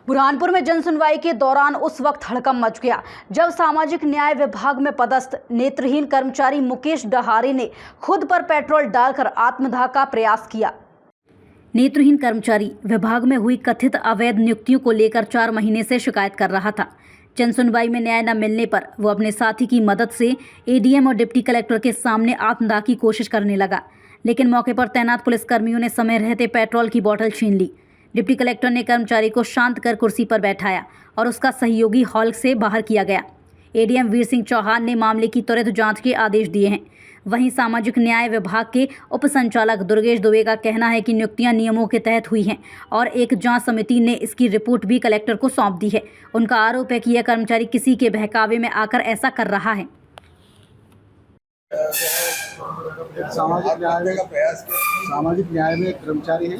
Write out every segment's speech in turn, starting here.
बुरहानपुर में जनसुनवाई के दौरान उस वक्त हड़कंप मच गया जब सामाजिक न्याय विभाग में पदस्थ नेत्रहीन कर्मचारी मुकेश डहारे ने खुद पर पेट्रोल डालकर आत्मदाह का प्रयास किया। नेत्रहीन कर्मचारी विभाग में हुई कथित अवैध नियुक्तियों को लेकर 4 महीने से शिकायत कर रहा था। जनसुनवाई में न्याय न मिलने पर वो अपने साथी की मदद से एडीएम और डिप्टी कलेक्टर के सामने आत्मदाह की कोशिश करने लगा, लेकिन मौके पर तैनात पुलिसकर्मियों ने समय रहते पेट्रोल की बोतल छीन ली। डिप्टी कलेक्टर ने कर्मचारी को शांत कर कुर्सी पर बैठाया और उसका सहयोगी हॉल से बाहर किया गया। एडीएम वीर सिंह चौहान ने मामले की त्वरित जांच के आदेश दिए हैं। वहीं सामाजिक न्याय विभाग के उप संचालक दुर्गेश दुबे का कहना है कि नियुक्तियां नियमों के तहत हुई हैं और एक जांच समिति ने इसकी रिपोर्ट भी कलेक्टर को सौंप दी है। उनका आरोप है कि यह कर्मचारी किसी के बहकावे में आकर ऐसा कर रहा है। सामाजिक न्याय में एक कर्मचारी है,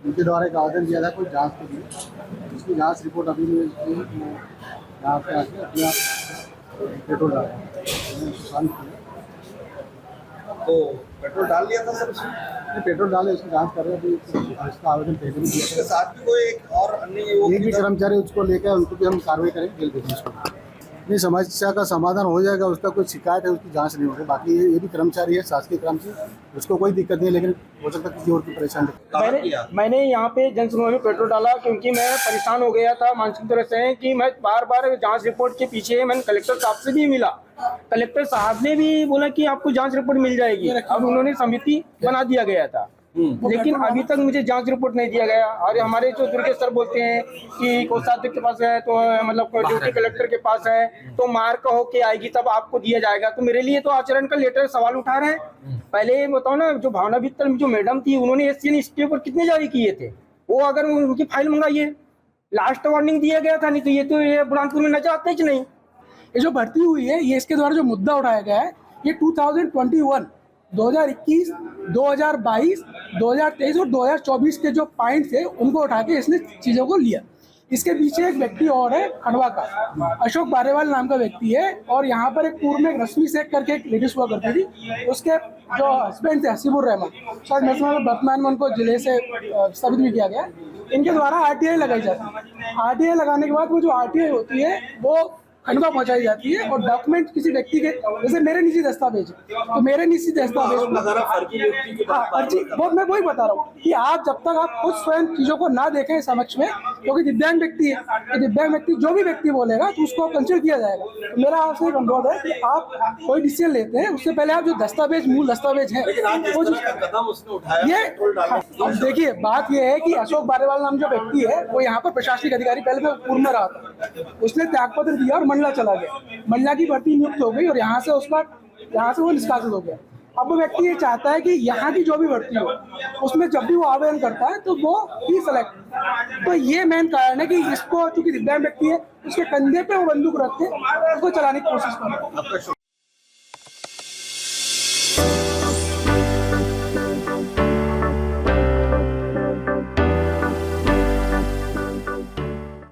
उनके द्वारा एक आवेदन दिया था कोई जांच के लिए, उसकी जांच रिपोर्ट अभी नहीं यहाँ पे आके अपना पेट्रोल डाला तो पेट्रोल डाल लिया था सर उसने? पेट्रोल डाले, उसकी जांच कर रहे हैं। इसका आवेदन पहले भी दिया। उसके साथ भी कोई एक और अन्य एक भी कर्मचारी उसको लेकर उनको भी हम कार्रवाई करेंगे, जेल भेजेंगे उसको। नहीं, समस्या का समाधान हो जाएगा। उसका कोई शिकायत है, उसकी जांच नहीं होगी। बाकी ये भी कर्मचारी है, शासकीय कर्मचारी, उसको कोई दिक्कत नहीं है, लेकिन हो सकता है किसी और की परेशानी। मैंने यहाँ पे जनसुनवाई में पेट्रोल डाला क्योंकि मैं परेशान हो गया था मानसिक तरह से कि मैं बार बार जांच रिपोर्ट के पीछे मैंने कलेक्टर साहब से भी मिला। कलेक्टर साहब ने भी बोला कि आपको जांच रिपोर्ट मिल जाएगी। अब उन्होंने समिति बना दिया गया था, लेकिन अभी तक मुझे जांच रिपोर्ट नहीं दिया गया। और हमारे जो दुर्गेश सर बोलते हैं कि कोषाध्यक्ष के पास है, तो मतलब ड्यूटी कलेक्टर के पास है, तो मार्क होके आएगी तब आपको दिया जाएगा। तो मेरे लिए तो आचरण का लेटर सवाल उठा रहे हैं। पहले ये बताओ ना, जो भावना वित्तल जो मैडम थी, उन्होंने एससी इसके ऊपर कितने जारी किए थे? वो अगर उनकी फाइल मंगाइए, लास्ट वार्निंग दिया गया था। नहीं तो ये बुरहानपुर में नजर आते ही नहीं। ये जो भर्ती हुई है, ये इसके द्वारा जो मुद्दा उठाया गया है, ये 2021, 2021, 2022, 2023 और 2024 के जो पॉइंट्स है उनको उठा के इसने चीज़ों को लिया। इसके पीछे एक व्यक्ति और है, खंडवा का अशोक बारेवाल नाम का व्यक्ति है। और यहाँ पर एक पूर्व में रश्मि शेख करके एक लेडीज हुआ करती थी, उसके जो हस्बैंड थे हसीबुर रहमान, शायद मैं समझ वर्तमान में उनको जिले से स्थापित भी किया गया। इनके द्वारा आरटीआई लगाई जाती है। आरटीआई लगाने के बाद वो जो आरटीआई होती है वो खंडवा पहुंचाई जाती है। और डॉक्यूमेंट किसी व्यक्ति के, जैसे मेरे निजी दस्तावेज, तो मेरे निजी दस्तावेज वो मैं वही बता रहा हूँ कि आप जब तक आप खुद स्वयं चीजों को ना देखें समक्ष में, क्योंकि दिव्यांग व्यक्ति है, तो दिव्यांग व्यक्ति जो भी व्यक्ति बोलेगा तो उसको कंसिडर किया जाएगा। तो मेरा आपसे एक अनुरोध है कि आप कोई डिसीजन लेते हैं उससे पहले आप जो दस्तावेज, मूल दस्तावेज है ये देखिए। बात यह है कि अशोक बारेवाल नाम जो व्यक्ति है वो यहाँ पर प्रशासनिक अधिकारी पहले मैं पूर्व में रहा था, उसने त्यागपत्र दिया और मंडला चला गया। मंडला की भर्ती नियुक्त हो गई और यहाँ से वो निष्कासित हो गया। अब वो व्यक्ति ये चाहता है कि यहाँ की जो भी भर्ती हो उसमें जब भी वो आवेदन करता है तो वो ही सेलेक्ट। तो ये मेन कारण है कि इसको, चूंकि दिव्यांग व्यक्ति है, उसके कंधे पे वो बंदूक रख के उसको चलाने की कोशिश कर रहा है।